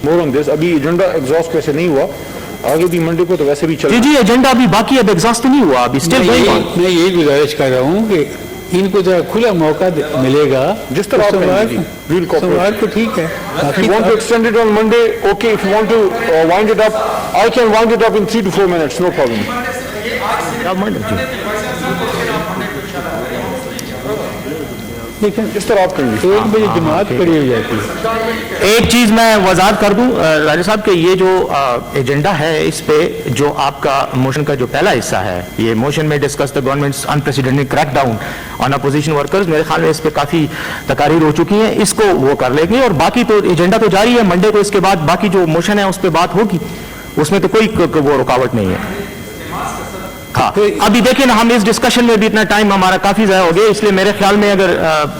More on this. अभी agenda exhaust वैसे नहीं हुआ, आगे भी मंडे को तो वैसे भी चल जी एजेंडा अभी बाकी, अब एग्जॉस्ट नहीं हुआ, अभी स्टिल गोइंग ऑन। मैं यही गुजारिश कर रहा हूँ कि इनको जरा खुला मौका मिलेगा जिस तरह सोमवार को ठीक है। If you want to extend it on Monday, okay. If you want to wind it up, I can wind it up in 3 to 4 minutes, no problem. लेकिन जिस तरह आप करेंगे 1 बजे जमात खड़ी हो जाती है। एक चीज मैं वजाहत कर दूं राजा साहब के, ये जो एजेंडा है इस पे जो आपका मोशन का जो पहला हिस्सा है, ये मोशन में discuss the governments unprecedented crackdown on opposition workers, मेरे ख्याल में इस पे काफी तकारीर हो चुकी हैं, इसको वो कर लेंगे और बाकी तो एजेंडा तो जारी है। मंडे को इसके बाद बाकी जो मोशन है उस पर बात होगी, उसमें तो कोई वो रुकावट नहीं है। हाँ, अभी देखिए ना, हम इस डिस्कशन में भी इतना टाइम हमारा काफी ज़ाया हो गया, इसलिए मेरे ख्याल में अगर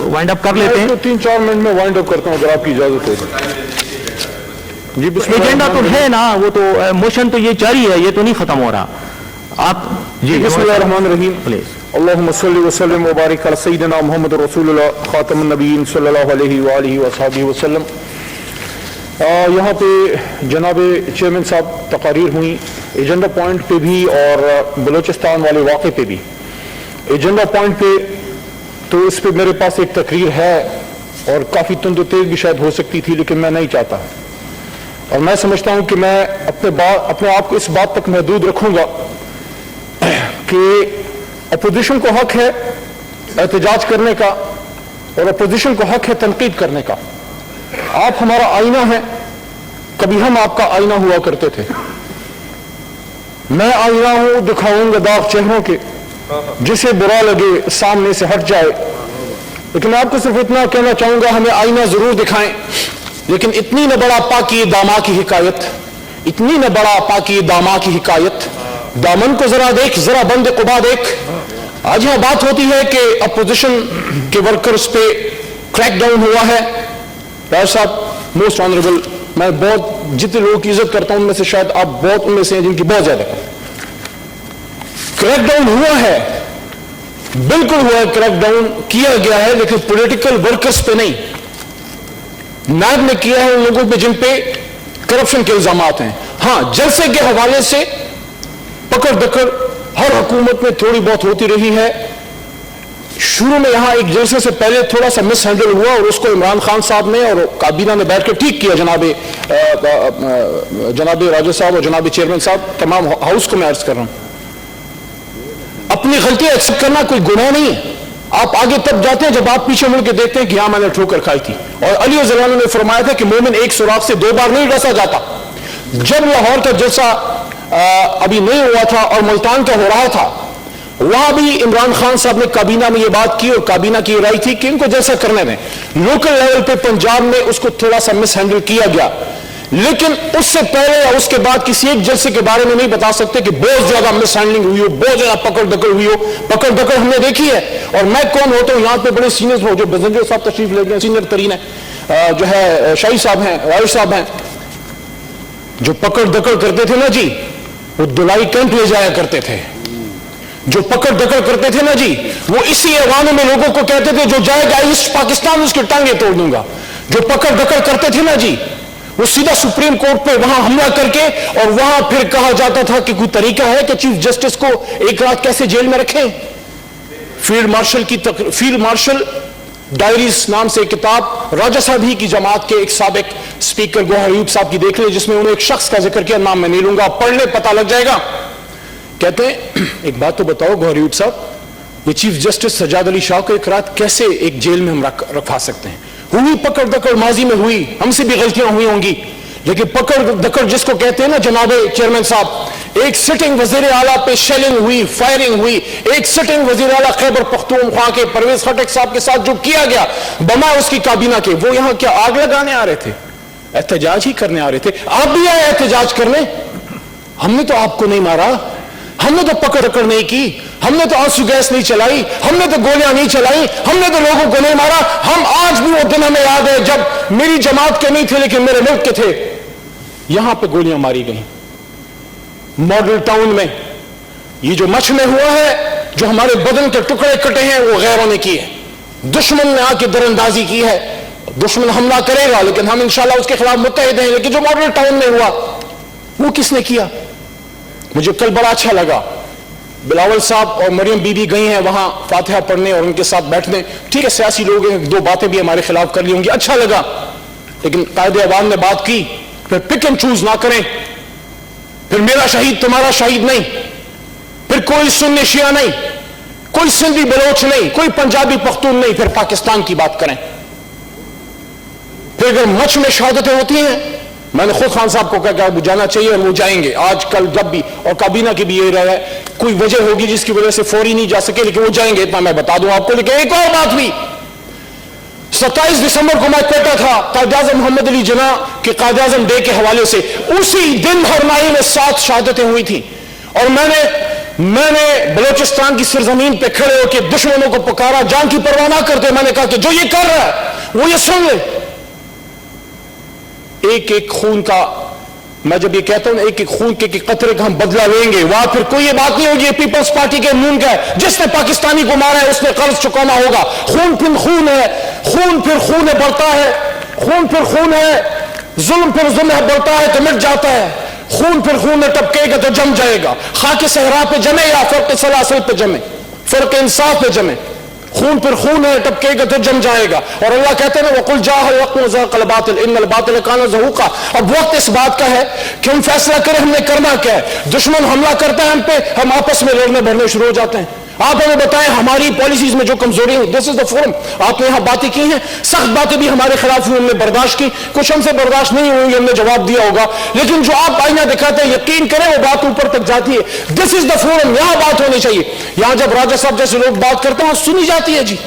वाइंड अप कर लेते हैं 3-4 मिनट में वाइंड अप करता हूँ अगर आपकी इजाजत हो। जी एजेंडा तो है ना, वो तो मोशन तो ये जारी है, ये तो नहीं खत्म हो रहा। आप जी बिस्मिल्लाहिर्रहमानिर्रहीम, अल्लाहुम्मा सल्लि व सल्लिम व बारिक अला सय्यिदिना मुहम्मद रसूलुल्लाह खातमुन नबिय्यीन सल्लल्लाहु अलैहि व आलिहि व सहाबिहि वसल्लम। यहाँ पे जनाब चेयरमैन साहब तकारीर हुई एजेंडा पॉइंट पे भी और बलूचिस्तान वाले वाक़े पे भी। एजेंडा पॉइंट पे तो इस पे मेरे पास एक तकरीर है और काफ़ी तुंद तेज भी शायद हो सकती थी, लेकिन मैं नहीं चाहता और मैं समझता हूँ कि मैं अपने आप को इस बात तक महदूद रखूँगा कि अपोजिशन को हक है एहतजाज करने का और अपोजिशन को हक है तनकीद करने का। आप हमारा आईना है, कभी हम आपका आईना हुआ करते थे। मैं आईना हूं, दिखाऊंगा दाग चेहरों के, जिसे बुरा लगे सामने से हट जाए। लेकिन आपको सिर्फ इतना कहना चाहूंगा, हमें आईना जरूर दिखाएं, लेकिन इतनी न बड़ा पाकी दामा की हिकायत, इतनी न बड़ा पाकी दामा की हिकायत, दामन को जरा देख, जरा बंद कुबा देख। आज यहां बात होती है कि अपोजिशन के वर्कर्स पे क्रैकडाउन हुआ है। राज साहब मोस्ट ऑनरेबल, मैं बहुत जितने लोगों की इज्जत करता हूं उनमें से शायद आप बहुत उनमें से हैं जिनकी बहुत ज्यादा क्रैकडाउन हुआ है, बिल्कुल हुआ है, क्रैकडाउन किया गया है, लेकिन पॉलिटिकल वर्कर्स पे नहीं, नायब ने किया है उन लोगों पे जिन पे करप्शन के इल्जामात हैं। हां, जलसे के हवाले से पकड़ दकड़ हर हुकूमत में थोड़ी बहुत होती रही है। शुरू में यहां एक जलसे से पहले थोड़ा सा मिस हैंडल हुआ और उसको इमरान खान साहब ने और काबीना ने बैठ कर ठीक किया। जनाबे राजा साहब और जनाबे चेयरमैन साहब, तमाम हाउस को मैं अर्ज कर रहा हूं, अपनी गलतियां एक्सेप्ट करना कोई गुनाह नहीं है। आप आगे तब जाते हैं जब आप पीछे मुड़ के देखते हैं कि यहां मैंने ठोकर खाई थी। और अली ज़लानी ने फरमाया था कि मोमिन एक सुराख से 2 बार नहीं डसा जाता। जब लाहौर का जलसा अभी नहीं हुआ था और मुल्तान का हो रहा था, वहां भी इमरान खान साहब ने काबीना में यह बात की और काबीना की राय थी कि इनको जैसा करने में। लोकल लेवल पे पंजाब में उसको थोड़ा सा मिस हैंडल किया गया, लेकिन उससे पहले या उसके बाद किसी एक जलसे के बारे में नहीं बता सकते कि बहुत ज्यादा मिस हैंडलिंग हुई हो, बहुत ज्यादा पकड़ दकड़ हुई हो। पकड़ दकड़ हमने देखी है। और मैं कौन होता हूं, यहां पे बड़े सीनियर हो, जो बजंजर साहब तशरीफ ले गए, सीनियर तरीन है, जो है शाही साहब हैं, राइश साहब हैं, जो पकड़ दकड़ करते थे ना जी, वो दुलाई कैंप ले जाया करते थे। जो पकड़ दकड़ करते थे ना जी, वो इसी ऐवानों में लोगों को कहते थे जो जाएगा ईस्ट पाकिस्तान उसकी टांगे तोड़ दूंगा। जो पकड़ दकड़ करते थे ना जी, वो सीधा सुप्रीम कोर्ट पे वहां हमला करके और वहां फिर कहा जाता था कि कोई तरीका है कि चीफ जस्टिस को एक रात कैसे जेल में रखें। फील्ड मार्शल डायरीज नाम से एक किताब राजा साहब ही की जमात के एक साबिक स्पीकर गौहर अयूब साहब की देख ले, जिसमें उन्होंने एक शख्स का जिक्र किया, नाम मैं नहीं लूंगा, पढ़ ले पता लग जाएगा। कहते हैं, एक बात तो बताओ गौहर अयूब साहब, ये चीफ जस्टिस सज्जाद अली शाह को एक रात कैसे एक जेल में हम रखा सकते हैं? हुई पकड़ दकड़ माजी में हुई, हमसे भी गलतियां हुई होंगी, लेकिन पकड़ दकड़ जिसको कहते हैं ना जनाबे चेयरमैन साहब, एक सिटिंग वजीर आला पे शेलिंग हुई, फायरिंग हुई। एक सिटिंग वजीर आला खैबर पख्तूनख्वा के परवेज खटक साहब के साथ जो किया गया, बमा उसकी काबीना के, वो यहां क्या आग लगाने आ रहे थे? एहतजाज ही करने आ रहे थे। आप भी आए एहतजाज करने, हमने तो आपको नहीं मारा, हमने तो पकड़ दकड़ नहीं की, हमने तो आंसू गैस नहीं चलाई, हमने तो गोलियां नहीं चलाई, हमने तो लोगों को नहीं मारा। हम आज भी वो दिन हमें याद है जब मेरी जमात के नहीं थे लेकिन मेरे मुल्क के थे, यहां पे गोलियां मारी गई। मॉडल टाउन में ये जो मच में हुआ है, जो हमारे बदन के टुकड़े कटे हैं, वो गैरों ने किए, दुश्मन ने आके दरअंदाजी की है। दुश्मन हमला करेगा लेकिन हम इंशाल्लाह उसके खिलाफ मुत्तहिद हैं। लेकिन जो मॉडल टाउन में हुआ वो किसने किया? मुझे कल बड़ा अच्छा लगा, बिलावल साहब और मरियम बीबी गई हैं वहां फातिहा पढ़ने और उनके साथ बैठने। ठीक है, सियासी लोग हैं, दो बातें भी हमारे खिलाफ कर ली होंगी, अच्छा लगा, लेकिन कायदे अवाम ने बात की, फिर पिक एंड चूज ना करें, फिर मेरा शहीद तुम्हारा शहीद नहीं, फिर कोई सुन्नी शिया नहीं, कोई सिंधी बलोच नहीं, कोई पंजाबी पख्तून नहीं, फिर पाकिस्तान की बात करें। फिर अगर मच में शहादतें होती हैं, मैंने खुद खान साहब को कहा कि जाना चाहिए और वो जाएंगे आज कल जब भी, और काबीना की भी यही रहा है, कोई वजह होगी जिसकी वजह से फौरी नहीं जा सके, लेकिन वो जाएंगे, इतना मैं बता दूं आपको। लेकिन एक और बात भी, 27 दिसंबर को मैं कहता था कायद-ए-आज़म मोहम्मद अली जिन्ना के कायद-ए-आज़म डे के हवाले से, उसी दिन हरनाई में 7 शहादतें हुई थी, और मैंने बलोचिस्तान की सरजमीन पे खड़े होकर दुश्मनों को पुकारा, जान की परवाह ना करते, मैंने कहा कि जो ये कर रहा है वो ये सुन ले, एक एक खून का, मैं जब ये कहता हूं एक एक खून के कतरे का हम बदला लेंगे, वहां फिर कोई ये बात नहीं होगी ये पीपल्स पार्टी के नून का है, जिसने पाकिस्तानी को मारा है उसने कर्ज चुकाना होगा। खून फिर खून है, खून फिर खून है बढ़ता है, खून फिर खून है, जुल्म फिर जुल्म है बढ़ता है तो मिट जाता है, खून फिर खून है टपकेगा तो जम जाएगा, खाके सहरा पे जमे या फर्क सलासल पे जमे, फर्क इंसाफ पे जमे, खून फिर खून है टपकेगा तो जम जाएगा। और अल्लाह कहते हैं ना वकुल जाहल वक्त ज़ाक़ल बातिल इन्नल बातिल काना ज़हूक़ा। अब वक्त इस बात का है कि हम फैसला करें हमने करना क्या है। दुश्मन हमला करता है हम पे, हम आपस में लड़ने भरने शुरू हो जाते हैं। आप हमें बताएं हमारी पॉलिसीज में जो कमजोरी है, दिस इज द फोरम। आपने यहां बातें की हैं, सख्त बातें भी हमारे खिलाफ हुई, हमने बर्दाश्त की, कुछ हमसे बर्दाश्त नहीं हुई, हमने जवाब दिया होगा, लेकिन जो आप आईना दिखाते हैं यकीन करें वो बात ऊपर तक जाती है। दिस इज द फोरम, यहां बात होनी चाहिए। यहां जब राजा साहब जैसे लोग बात करते हैं सुनी जाती है जी,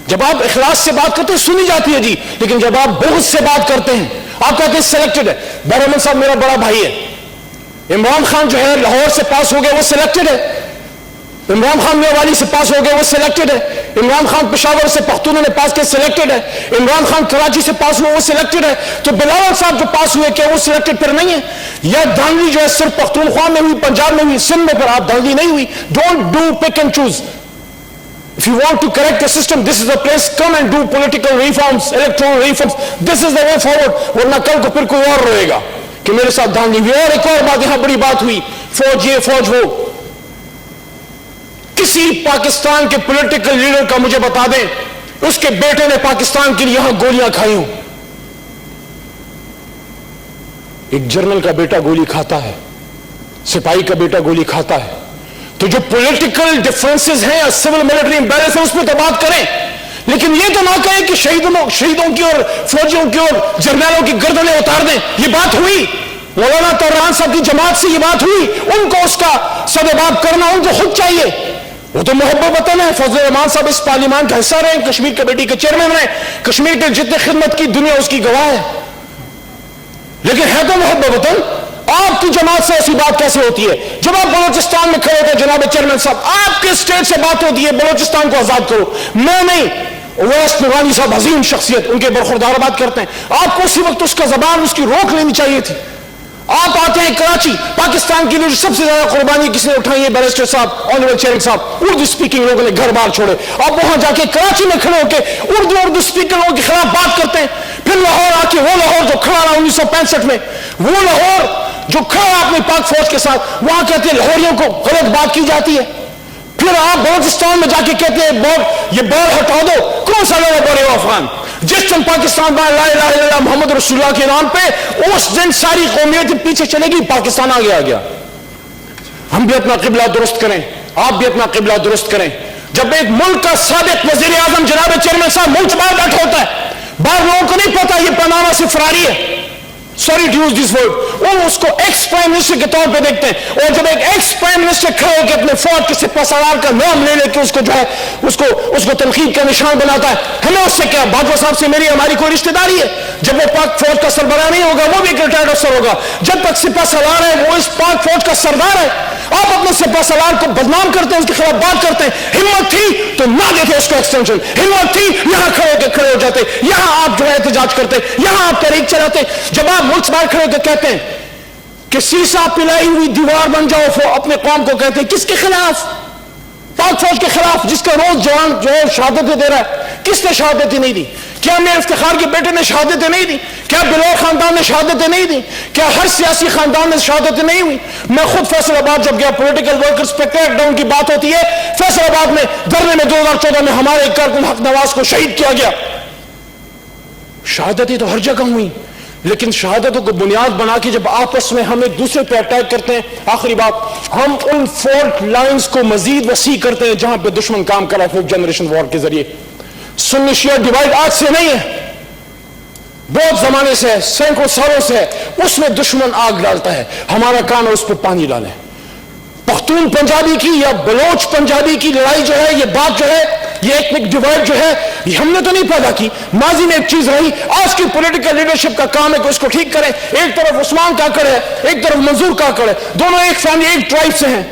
जब आप इखलास से बात करते हैं सुनी जाती है जी, लेकिन जब आप बुग़्ज़ से बात करते हैं, आप कहते हैं सिलेक्टेड है। बहरमन साहब मेरा बड़ा भाई है, इमरान खान जो है लाहौर से पास हो गया वो सिलेक्टेड है, इमरान खान मेवाली से पास हो गया वो सिलेक्टेड है, इमरान खान पेशावर से पख्तूनों ने पास किया सिलेक्टेड है, इमरान खान कराची से पास हुआ वो सिलेक्टेड है। तो बिलावल साहब जो पास हुए क्या वो सिलेक्टेड फिर नहीं है? या दानवी जो है सिर्फ पख्तूनख्वा में हुई, पंजाब में हुई, सिंध में, फिर आप दानवी नहीं हुई। Don't do pick and choose. If you want to correct the system, this is the place. Come and do political reforms, electoral reforms. This is the way forward. वरना कल को फिर कोई और रहेगा कि मेरे साथ दानवी हुई। और एक और बात, यहां बड़ी बात हुई, फौज ये फौज वो। किसी पाकिस्तान के पॉलिटिकल लीडर का मुझे बता दें उसके बेटे ने पाकिस्तान के लिए यहां गोलियां खाई हो। एक जनरल का बेटा गोली खाता है, सिपाही का बेटा गोली खाता है, तो जो पॉलिटिकल डिफरेंसेस हैं या सिविल मिलिट्री इंबैलेंस है उसमें तो बात करें, लेकिन ये तो ना कहें कि शहीदों की और फौजियों की और जर्नलों की गर्दनें उतार दें। ये बात हुई मौलाना तौरान साहब की जमात से, ये बात हुई, उनको उसका सदबाब करना उनको खुद चाहिए। वो तो मोहब्बत वतन है, फजल रहमान साहब इस पार्लियामान का हिस्सा रहे, कश्मीर कमेटी के चेयरमैन रहे, कश्मीर के जितने खिदमत की दुनिया उसकी गवाह है, लेकिन है तो मोहब्बत वतन। आपकी जमात से ऐसी बात कैसे होती है? जब आप बलोचिस्तान में खड़े थे जनाब चेयरमैन साहब, आपके स्टेट से बात होती है बलोचिस्तान को आजाद करो, मैं नहीं। ओवैस नूरानी साहब अजीम शख्सियत, उनके बरखुरदार बात करते हैं, आपको उसी वक्त उसका जबान उसकी रोक लेनी चाहिए थी। आप आते हैं कराची, पाकिस्तान के लिए सबसे ज्यादा कुर्बानी किसने उठाई है? बैरिस्टर साहब, ऑनरेबल चेयरमैन साहब, उर्दू स्पीकिंग लोगों ने घर बार छोड़े। आप वहां जाके कराची में खड़े होकर उर्दू स्पीकिंग लोगों के खिलाफ बात करते हैं। फिर लाहौर आके वो लाहौर जो खड़ा रहा 1965 में, वो लाहौर जो खड़ा अपनी पाक फौज के साथ, वहां कहते हैं लाहौरियों को गलत बात की जाती है। फिर आप बलोचिस्तान में जाके कहते हैं ये बोर्ड हटा दो। कौन सा लोग बड़े अफगान? जिस दिन पाकिस्तान में ला इलाहा इल्लल्लाह मोहम्मद रसूलुल्लाह के नाम पे, उस दिन सारी कौमियत पीछे चलेगी, पाकिस्तान आगे आ गया। हम भी अपना किबला दुरुस्त करें, आप भी अपना किबला दुरुस्त करें। जब एक मुल्क का साबिक वजीर आजम जनाब चेयरमैन साहब मुल्क बाहर बैठा होता है, बाहर लोगों को नहीं पता ये पनामा से फरारी है, sorry to use this word, वो उसको एक्स प्राइम मिनिस्टर के तौर पे देखते हैं। और जब एक एक्स प्राइम मिनिस्टर खड़े होकर अपने फौज के सिपहसालार का नाम ले लेके उसको जो है उसको तनकीद का निशान बनाता है, हमें उससे क्या? बाजवा साहब से हमारी कोई रिश्तेदारी है? जब वो पाक फौज का सरबराह नहीं होगा, वो भी एक रिटायर्ड अफसर होगा। जब तक सिपहसालार है वो इस पाक फौज का सरदार है। आप अपने सिपहसालार को बदनाम करते हैं, उसके खिलाफ बात करते हैं। हिम्मत थी तो ना देते उसको एक्सटेंशन, हिम्मत थी यहां खड़े हो जाते, यहां आप जो है एहतजाज करते, यहां आप तहरीक चलाते। जब आप मुल्क बाहर खड़े होकर कहते हैं कि सीसा पिलाई हुई दीवार बन जाओ, अपने कौम को कहते हैं, किसके खिलाफ? पाक फौज के खिलाफ, जिसका रोज जवान जो है शहादतें दे रहा है। किसने शहादतें नहीं दी? کیا میر افتخار کے بیٹے نے شہادتیں نہیں دی؟ کیا بلال خاندان نے شہادتیں نہیں دی؟ کیا ہر سیاسی خاندان نے شہادتیں نہیں ہوئی؟ میں خود فیصل آباد جب گیا، پولیٹیکل ورکرز پہ کریک ڈاؤن کی بات ہوتی ہے، فیصل آباد میں دھرنے میں 2014 میں ہمارے ایک کارکن حق نواز کو شہید کیا گیا. شہادتیں تو ہر جگہ ہوئی، لیکن شہادتوں کو بنیاد بنا کے جب آپس میں ہم ایک دوسرے پہ اٹیک کرتے ہیں، آخری بات، ہم ان فالٹ لائنز کو مزید وسیع کرتے ہیں جہاں پہ دشمن کام کر رہا ہے ففتھ جنریشن وار کے ذریعے. سنی شیعہ ڈیوائڈ آج سے نہیں ہے، بہت زمانے سے ہے، سینکڑوں سالوں سے ہے. اس میں دشمن آگ ڈالتا ہے، ہمارا کام ہے اس پہ پانی ڈالیں. پختون پنجابی کی یا بلوچ پنجابی کی لڑائی جو ہے، یہ بات جو ہے، یہ ایتنک ڈیوائڈ جو ہے، یہ ہم نے تو نہیں پیدا کی، ماضی میں ایک چیز رہی. آج کی پولیٹیکل لیڈرشپ کا کام ہے کہ اس کو ٹھیک کریں. ایک طرف عثمان کاکڑ ہے، ایک طرف منظور کاکڑ ہے، دونوں ایک فیملی ایک ٹرائب سے ہیں.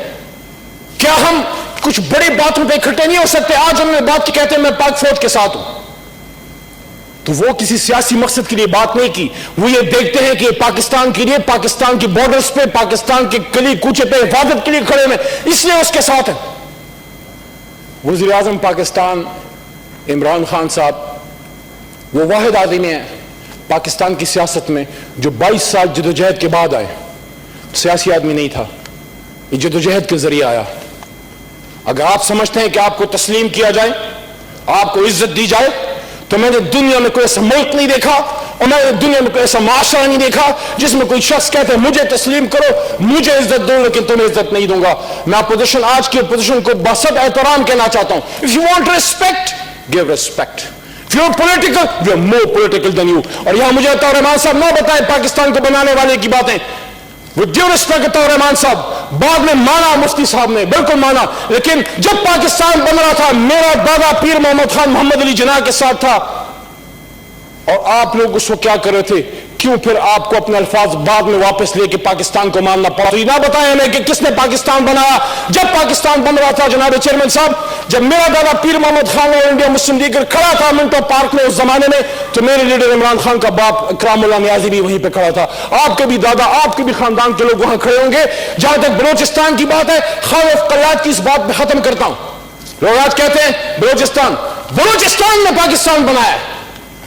کیا ہم کچھ بڑی باتوں پہ اکٹھے نہیں ہو سکتے؟ آج ہم نے بات کی کہتے ہیں میں پاک فوج کے ساتھ ہوں، تو وہ کسی سیاسی مقصد کے لیے بات نہیں کی. وہ یہ دیکھتے ہیں کہ پاکستان کے لیے، پاکستان کی بارڈرز پہ، پاکستان کے گلی کوچے پہ حفاظت کے لیے کھڑے ہیں، اس لیے اس کے ساتھ ہیں. وزیر اعظم پاکستان عمران خان صاحب وہ واحد آدمی ہیں پاکستان کی سیاست میں جو 22 سال جدوجہد کے بعد آئے. سیاسی آدمی نہیں تھا، یہ جدوجہد کے ذریعے آیا. اگر آپ سمجھتے ہیں کہ آپ کو تسلیم کیا جائے، آپ کو عزت دی جائے، تو میں نے دنیا میں کوئی ایسا ملک نہیں دیکھا اور میں نے دنیا میں کوئی ایسا معاشرہ نہیں دیکھا جس میں کوئی شخص کہتے ہیں مجھے تسلیم کرو، مجھے عزت دو لیکن تمہیں عزت نہیں دوں گا. میں اپوزیشن، آج کی اپوزیشن کو بسط احترام کہنا چاہتا ہوں. If you want respect, give respect. If you're political, we are more political than you. اور یہاں مجھے عطا الرحمان صاحب نہ بتائیں پاکستان کو بنانے والے کی باتیں. With due respect عطا الرحمان صاحب، بعد میں مانا مفتی صاحب نے، بالکل مانا، لیکن جب پاکستان بن رہا تھا میرا دادا پیر محمد خان محمد علی جناح کے ساتھ تھا. اور آپ لوگ اس کو کیا کر رہے تھے؟ کیوں پھر آپ کو اپنے الفاظ بعد میں واپس لے کے پاکستان کو ماننا پڑا؟ تو یہ نہ بتائیں ہمیں کہ کس نے پاکستان بنایا. جب پاکستان بن رہا تھا جناب چیئرمین صاحب، جب میرا دادا پیر محمد خان اور انڈیا مسلم لیگ کھڑا تھا منٹو پارک میں اس زمانے میں، تو میرے لیڈر عمران خان کا باپ اکرام اللہ نیازی بھی وہیں پہ کھڑا تھا. آپ کے بھی دادا، آپ کے بھی خاندان کے لوگ وہاں کھڑے ہوں گے. جہاں تک بلوچستان کی بات ہے، خالد قلات کی اس بات پہ ختم کرتا ہوں. لوگ آج کہتے ہیں بلوچستان نے پاکستان بنایا ہے،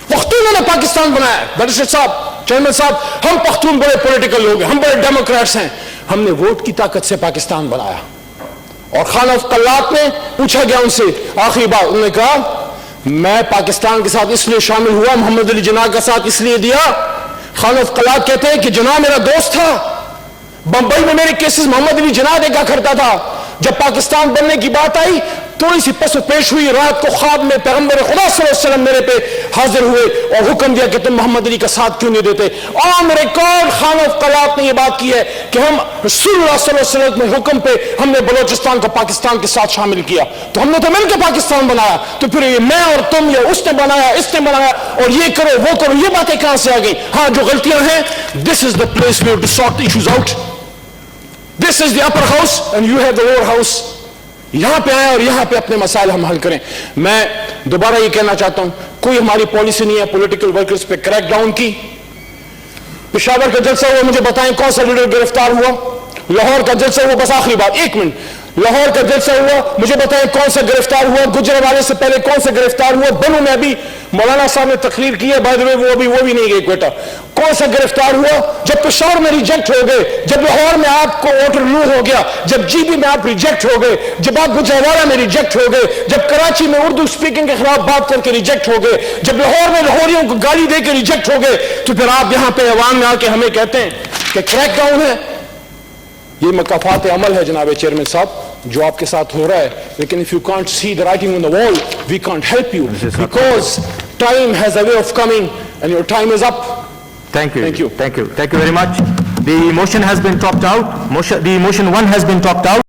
پختونوں نے پاکستان بنایا ہے. بڑے صاحب، چیئرمین صاحب، ہم پختون بڑے پولیٹیکل لوگ ہیں، ہم بڑے ڈیموکریٹس ہیں. ہم نے ووٹ کی طاقت سے پاکستان بنایا. اور خالد قلات نے پوچھا گیا ان سے آخری بار، انہوں نے کہا میں پاکستان کے ساتھ اس لیے شامل ہوا، محمد علی جناح کا ساتھ اس لیے دیا. خالد قلات کہتے ہیں کہ جناح میرا دوست تھا، بمبئی میں میرے کیسز محمد علی جناح دیکھا کرتا تھا. جب پاکستان بننے کی بات آئی، تھوڑی سی پس و پیش ہوئی، رات کو خواب میں پیغمبر خدا صلی اللہ علیہ وسلم میرے پہ حاضر ہوئے اور حکم دیا کہ تم محمد علی کا ساتھ کیوں نہیں دیتے. آن ریکارڈ خالد قلات نے یہ بات کی ہے کہ ہم رسول اللہ صلی اللہ علیہ وسلم کے حکم پہ ہم نے بلوچستان کو پاکستان کے ساتھ شامل کیا. تو ہم نے تو مل کے پاکستان بنایا، تو پھر یہ میں اور تم یا اس نے بنایا، اس نے بنایا، اور یہ کرو وہ کرو، یہ باتیں کہاں سے آ گئی؟ ہاں جو غلطیاں ہیں، this is the place where to sort the issues out. This is the upper house and you have the lower house. یہاں پہ آئیں اور یہاں پہ اپنے مسائل ہم حل کریں. میں دوبارہ یہ کہنا چاہتا ہوں، کوئی ہماری پالیسی نہیں ہے پولیٹیکل ورکرز پہ کریک ڈاؤن کی. پشاور کا جلسہ ہوا، مجھے بتائیں کون سا لیڈر گرفتار ہوا؟ لاہور کا جلسہ ہوا، بس آخری بات، ایک منٹ، لاہور کا جلسہ ہوا، مجھے بتائیں کون سا گرفتار ہوا؟ گجرانوالے سے پہلے کون سا گرفتار ہوا؟ بنو میں ابھی مولانا صاحب نے تقریر کی ہے، بائی دی وے وہ بھی نہیں گئی کوئٹہ. کون سا گرفتار ہوا؟ جب پشاور میں ریجیکٹ ہو گئے، جب لاہور میں آپ کو ووٹر لو ہو گیا، جب جی بی میں آپ ریجیکٹ ہو گئے، جب آپ گجرانوالہ میں ریجیکٹ ہو گئے، جب کراچی میں اردو اسپیکنگ کے خلاف بات کر کے ریجیکٹ ہو گئے، جب لاہور میں لاہوریوں کو گالی دے کے ریجیکٹ ہو گئے، تو پھر آپ یہاں پہ عوام میں آ کے ہمیں کہتے ہیں کہ کریک ڈاؤن ہے. یہ مکافات عمل ہے جناب چیئرمین صاحب جو آپ کے ساتھ ہو رہا ہے. لیکن if you can't see the writing on the wall, we can't help you because time has a way of coming and your time is up. Thank you. Thank you. Thank you. Thank you very much. The motion has been dropped out. The motion 1 has been dropped out.